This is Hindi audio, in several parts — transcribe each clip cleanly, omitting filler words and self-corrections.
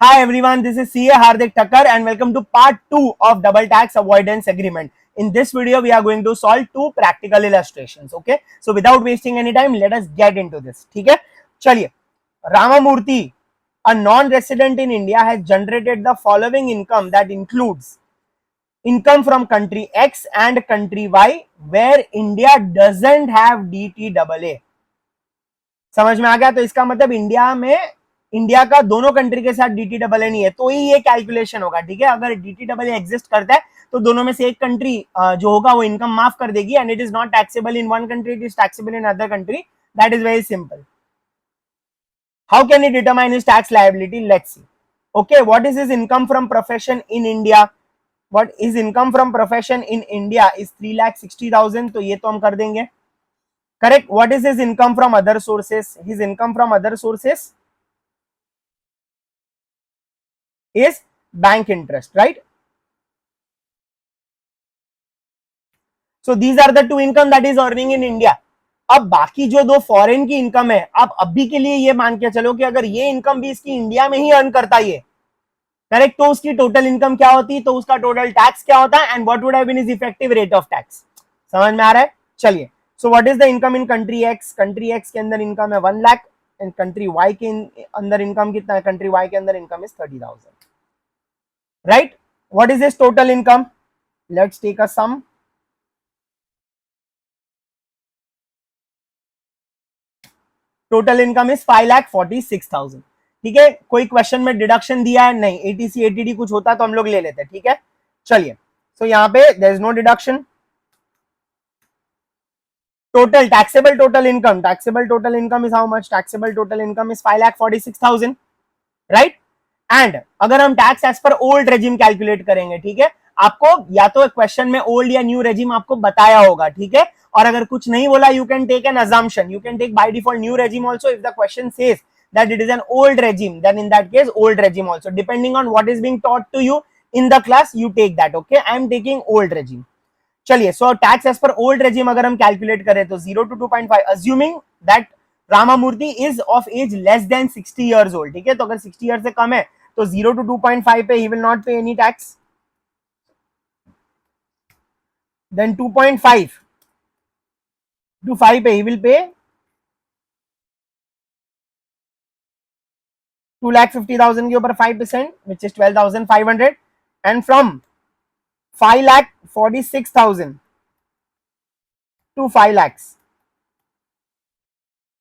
Hi everyone, this is CA Hardik Thakkar and welcome to part 2 of double tax avoidance agreement. In this video, we are going to solve two practical illustrations. Okay, so without wasting any time, let us get into this. ठीक है, चलिए. Ramamurthy, a non-resident in India, has generated the following income that includes income from country X and country Y, where India doesn't have DTAA. समझ में आ गया? तो इसका मतलब इंडिया का दोनों कंट्री के साथ DTAA नहीं है, तो ही ये कैलकुलेशन होगा. ठीक है, अगर DTAA एग्जिस्ट करता है तो दोनों में से एक कंट्री जो होगा वो इनकम माफ कर देगी and it is not taxable in one country, it is taxable in other country. That is very simple. How can you determine his tax liability? Let's see. Okay, what is his income from profession in India? What is income from profession in India is 3,60,000, तो ये तो हम कर देंगे. Correct. What is his income from other sources? His income from other sources is bank interest, right? So these are the two income that is earning in India. अब बाकी जो दो फॉरेन की इनकम है, आप अभी के लिए ये मान के चलो कि अगर ये इनकम भी इसकी इंडिया में ही अर्न करता ये, करेक्ट, तो उसकी टोटल इनकम क्या होती, तो उसका टोटल टैक्स क्या होता and what would have been his effective rate of tax. समझ में आ रहा है? चलिए. So what is the income in country X? Country X के अंदर इनकम है 1 लाख एंड कंट्री Y के अंदर इनकम कितना है? कंट्री Y के अंदर income is 30,000. Right. What is his total income? Let's take a sum. Total income is 5,46,000. ठीक है, कोई क्वेश्चन में डिडक्शन दिया है? नहीं. ATC ATD कुछ होता तो हम लोग ले लेते. ठीक है, चलिए. So यहाँ पे there is no deduction. Total taxable total income is how much? Taxable total income is 5,46,000, right? And अगर हम टैक्स एज पर ओल्ड रेजिम कैलकुलेट करेंगे, ठीक है, आपको या तो क्वेश्चन में ओल्ड या न्यू रेजिम आपको बताया होगा. ठीक है, और अगर कुछ नहीं बोला, you can take an assumption, you can take by default new regime also. If the question says that it is an old regime, then in that case old regime also, depending on what is being taught to you in the class, you take that. Okay, I am taking old regime. चलिए. सो टैक्स एज पर ओल्ड रेजिम अगर हम कैलकुलेट करें तो 0 to 2.5, assuming that Ramamurthy is of age less than 60 years old. ठीक है, तो अगर 60 ईयर से कम है तो 0 to 2.5 पे he will not pay any tax. Then 2.5 to 5 पे ही विल पे 2,50,000 के ऊपर 5%, which is 12,500. And from 5,46,000 to 5 lakhs,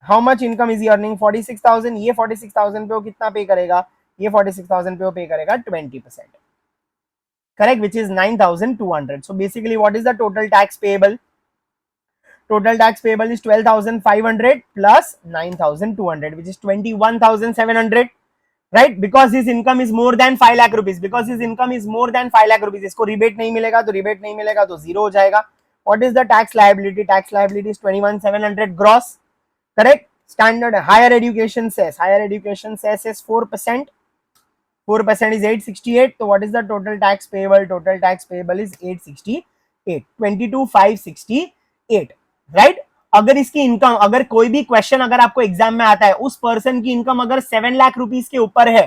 how much income is he earning? 46,000. ये 46,000 पे वो कितना पे करेगा? ये 46,000 पे वो पे करेगा 20%, correct, which is 9,200. So basically what is the total tax payable? Total tax payable is 12,500 plus 9,200, which is 21,700. Right, because his income is more than 5 lakh rupees. Because his income is more than 5 lakh rupees. इसको रिबेट नहीं मिलेगा तो रिबेट नहीं मिलेगा तो जीरो हो जाएगा. What is the tax liability? Tax liability is 21,700 gross. Correct. Standard higher education cess is 4%. 4% is 868. तो what is the total tax payable? Total tax payable is 868, 22,568. Right. अगर इसकी इनकम, अगर कोई भी क्वेश्चन अगर आपको एग्जाम में आता है, उस पर्सन की इनकम अगर 7 लाख रुपीस के ऊपर है,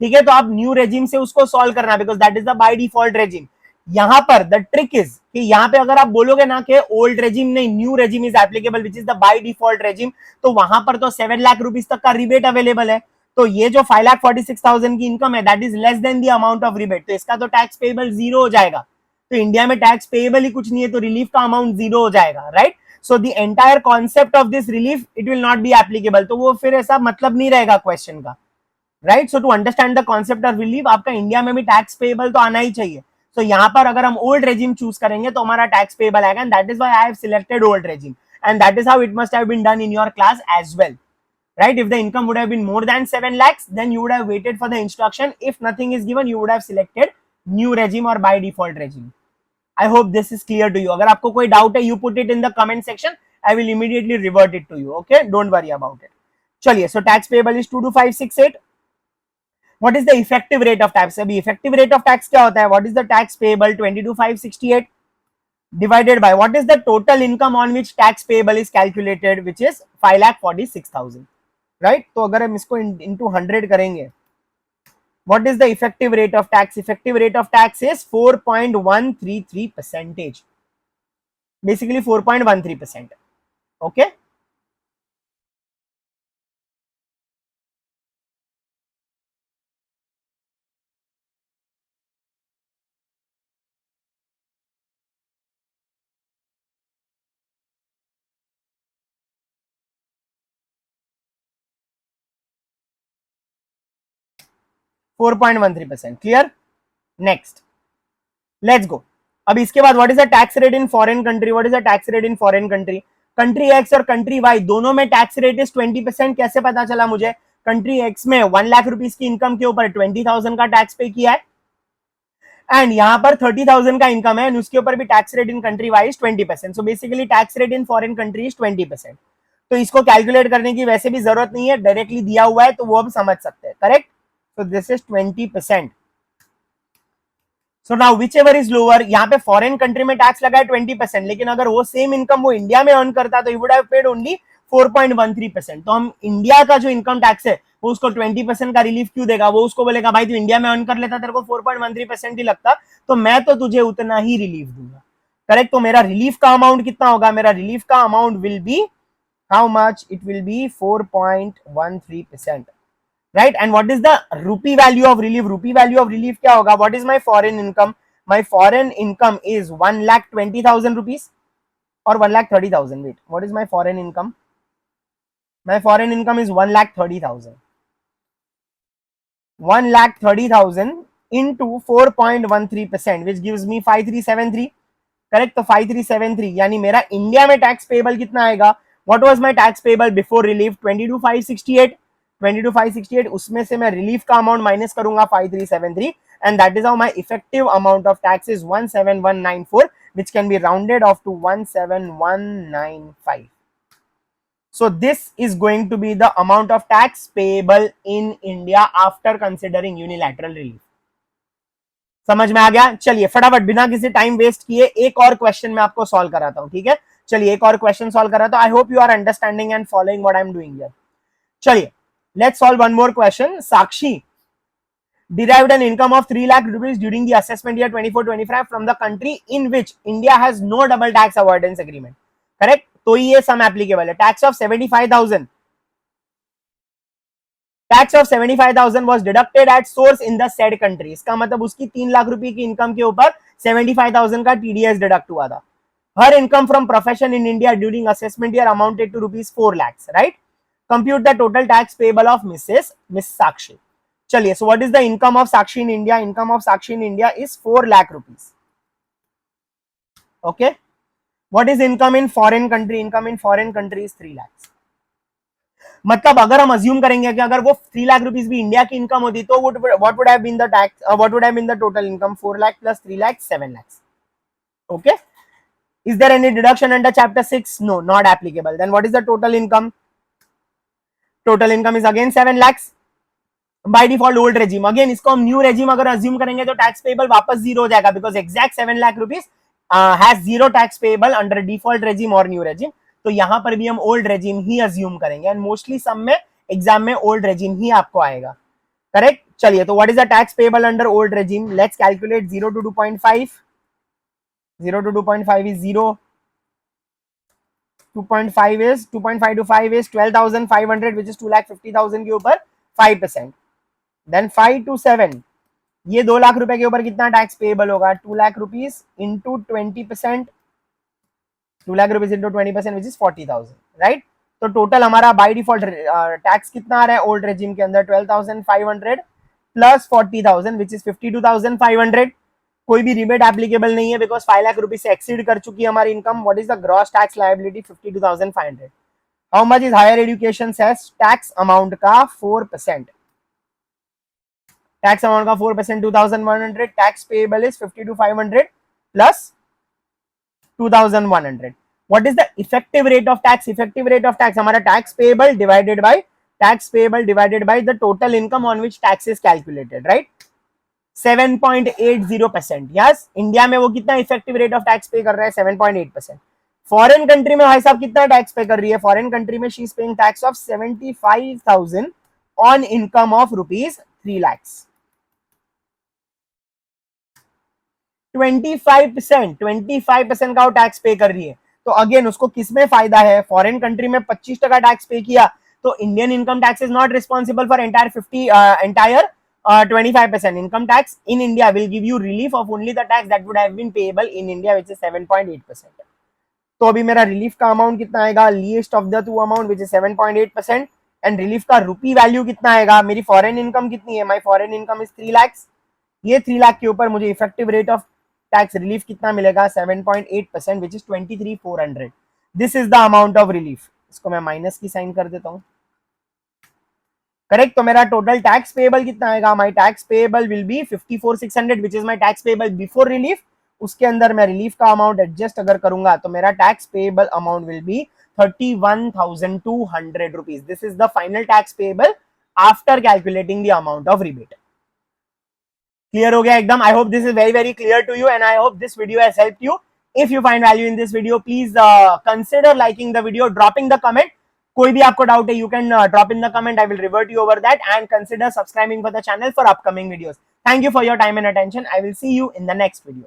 ठीक है, तो आप न्यू रेजिम से उसको सॉल्व करना, because that is the by default regime. यहां पर द ट्रिक इज कि यहां पे अगर आप बोलोगे ना कि ओल्ड रेजिम नहीं, new regime is applicable which is the by default regime, तो वहां पर तो 7 लाख रुपीस तक का रिबेट अवेलेबल है. तो ये जो 5,46,000 की इनकम है, that is less than the amount of rebate, तो इसका तो टैक्स पेएबल जीरो हो जाएगा. तो इंडिया में टैक्स पेएबल ही कुछ नहीं है, तो रिलीफ का अमाउंट जीरो हो जाएगा. Right. So the entire concept of this relief, it will not be applicable. तो वो फिर ऐसा मतलब नहीं रहेगा क्वेश्चन का. Right. So to understand the concept of relief, आपका इंडिया में भी टैक्स पेएबल तो आना ही चाहिए. सो यहाँ पर अगर हम ओल्ड रेजिम चूज करेंगे तो हमारा टैक्स पेएबल आएगा. That is why I have selected old regime and that is how it must have been done in your class as well. Right, if the income would have been more than 7 lakhs, then you would have waited for the instruction. If nothing is given, you would have selected new regime or by default regime. I hope this is clear to you. अगर आपको कोई डाउट है, you put it in the comment section. I will immediately revert it to you. Okay, don't worry about it. चलिए. So tax payable is 22,568. What is the effective rate of tax? अभी effective rate of tax क्या होता है? What is the tax payable? 22,568 divided by what is the total income on which tax payable is calculated, which is 5,46,000. Right. तो अगर हम इसको इंटू 100 करेंगे What is the effective rate of tax? Effective rate of tax is 4.133%. Basically 4.13%. Okay. %4.13%. Clear? Next. Let's go. अब इसके बाद what is the tax rate in foreign country? What is the tax rate in foreign country? Country x और कंट्री वाई दोनों में टैक्स रेट इज 20%. कैसे पता चला मुझे? कंट्री एक्स में 1 लाख रुपीस की इनकम के ऊपर 20,000 का टैक्स पे किया है, एंड यहाँ पर 30,000 का इनकम है, एंड उसके ऊपर भी tax rate in country Y is 20%. So basically tax rate in foreign country is 20%. तो इसको कैलकुलेट करने की वैसे भी जरूरत नहीं है, डायरेक्टली दिया हुआ है तो वो अब समझ सकते हैं. Correct? So this is 20%. So now which ever is lower, यहाँ पे फॉरेन कंट्री में टैक्स लगा है 20%, लेकिन अगर वो सेम इनकम वो इंडिया में अर्न करता तो he would have paid only 4.13%. तो हम इंडिया का जो इनकम टैक्स है वो उसको 20% का रिलीफ क्यों देगा? वो उसको बोलेगा भाई तू इंडिया में अर्न कर लेता, तेरे को 4.13% ही लगता, तो मैं तो तुझे उतना ही रिलीफ दूंगा. करेक्ट? तो मेरा रिलीफ का अमाउंट कितना होगा? मेरा रिलीफ का amount will B how much? It will be 4.13%. right? And what is the rupee value of relief? Rupee value of relief क्या होगा? What is my foreign income? My foreign income is 1,20,000 rupees or 1,30,000. Wait, what is my foreign income? My foreign income is 1,30,000. 1,30,000 into 4.13%, which gives me 5,373. Correct? तो 5,373 यानी मेरा इंडिया में टैक्स पेबल कितना आएगा? What was my tax payable before relief? 22,568. 22,568 उसमें से मैं रिलीफ का अमाउंट माइनस करूंगा 5,373, and that is how my effective amount of tax is 17194, which can be rounded off to 17195. So this is going to be the amount of tax payable in India after considering unilateral relief. समझ में आ गया? चलिए फटाफट बिना किसी टाइम वेस्ट किए एक और क्वेश्चन मैं आपको सॉल्व कराता हूं. ठीक है, चलिए एक और क्वेश्चन सॉल्व कराता हूं. I hope you are understanding and following what I am doing here. चलिए let's solve one more question. Sakshi derived an income of 3 lakh rupees during the assessment year 24-25 from the country in which India has no double tax avoidance agreement. Correct? तो ये सम एप्लीकेबल है. Tax of 75,000. Tax of 75,000 was deducted at source in the said country. इसका मतलब उसकी 3 लाख रुपए की इनकम के ऊपर 75,000 का टीडीएस डिडक्ट हुआ था. Her income from profession in India during assessment year amounted to rupees 4 lakhs. Right? Compute the total tax payable of Miss Sakshi. चलिए, so what is the income of Sakshi in India? Income of Sakshi in India is 4 lakh rupees. Okay. What is income in foreign country? Income in foreign country is 3 lakhs. मतलब अगर हम अज्यूम करेंगे कि अगर वो 3 लाख रुपीस भी इंडिया की इनकम होती तो what would have been the tax? What would have been the total income? 4 lakh plus 3 lakh, 7 lakhs. Okay. Is there any deduction under chapter 6? No, not applicable. Then what is the total income? Total income is again 7 lakhs. By default old regime. Again इसको हम न्यू रेजिम अगर अज्यूम करेंगे तो टैक्स पेबल वापस जीरो हो जाएगा, because exact 7 lakh rupees has zero tax payable under default regime और न्यू रेजिम. तो यहां पर भी हम ओल्ड रेजिम ही अज्यूम करेंगे, एंड मोस्टली सब में एग्जाम में ओल्ड रेजिम ही आपको आएगा. करेक्ट? चलिए, तो what is the tax payable under old regime? Let's calculate. 0 to 2.5. 0 to 2.5 is 0. 2.5 is 2.5 to 5 is 12,500, which is 2,50,000 के ऊपर 5%. देन 5 to 7, ये 2 लाख रुपए के ऊपर कितना टैक्स पेबल होगा? 2 lakh rupees into 20%. 2 lakh rupees into 20%, which is 40,000. Right? तो टोटल हमारा बाय डिफॉल्ट टैक्स कितना आ रहा है ओल्ड रेजिम के अंदर? 12,500 प्लस 40,000, विच इज 52,500. कोई भी रिबेट एप्लीकेबल नहीं है, बिकॉज 5 लाख रुपीस से एक्सीड कर चुकी है हमारी income. What is the gross tax liability? 52,500. How much is higher education cess? Tax amount का 4%. टैक्स अमाउंट का 4%, 2,100. Tax payable is 52,500 plus 2,100. What is the effective rate of tax? Effective rate of tax हमारा tax payable divided by the total income on which tax is calculated. Right? 7.80%. Yes, India में वो कितना इफेक्टिव रेट ऑफ टैक्स पे कर रहा है? 7.8%. फॉरेन कंट्री में भाई साहब कितना टैक्स पे कर रही है? फॉरेन कंट्री में she is paying tax of 75,000 on income of rupees 3 lakhs. 25% का वो टैक्स पे कर रही है। तो अगेन उसको किसमें फायदा है, फॉरेन कंट्री में 25% टैक्स पे किया तो Indian income tax is not responsible for entire 25% income tax in India will give you relief of only the tax that would have been payable in India, which is 7.8%. तो अभी मेरा रिलीफ का अमाउंट कितना आएगा, least of the two amount which is 7.8%, and relief का रुपी वैल्यू कितना आएगा, मेरी फॉरेन इनकम कितनी है, माई फॉरेन इनकम इज 3 लाख, ये 3 लाख के ऊपर मुझे effective rate of tax relief कितना मिलेगा, 7.8%, which is 23,400. This is the amount of relief. इसको मैं माइनस की साइन कर देता हूँ. करेक्ट. तो मेरा टोटल टैक्स पेएबल कितना आएगा, my tax payable will be 54,600 which is my tax payable before relief. उसके अंदर मैं रिलीफ का अमाउंट एडजस्ट अगर करूंगा तो मेरा tax payable amount will be 31,200 rupees. This is the final tax payable after calculating the amount of rebate. Clear हो गया एकदम. I hope this is very very clear to you and I hope this video has helped you. If you find value in this video please consider liking the video, dropping the comment. कोई भी आपको डाउट है, you can drop in the comment. I will revert you over that and consider subscribing for the channel for upcoming videos. Thank you for your time and attention. I will see you in the next video.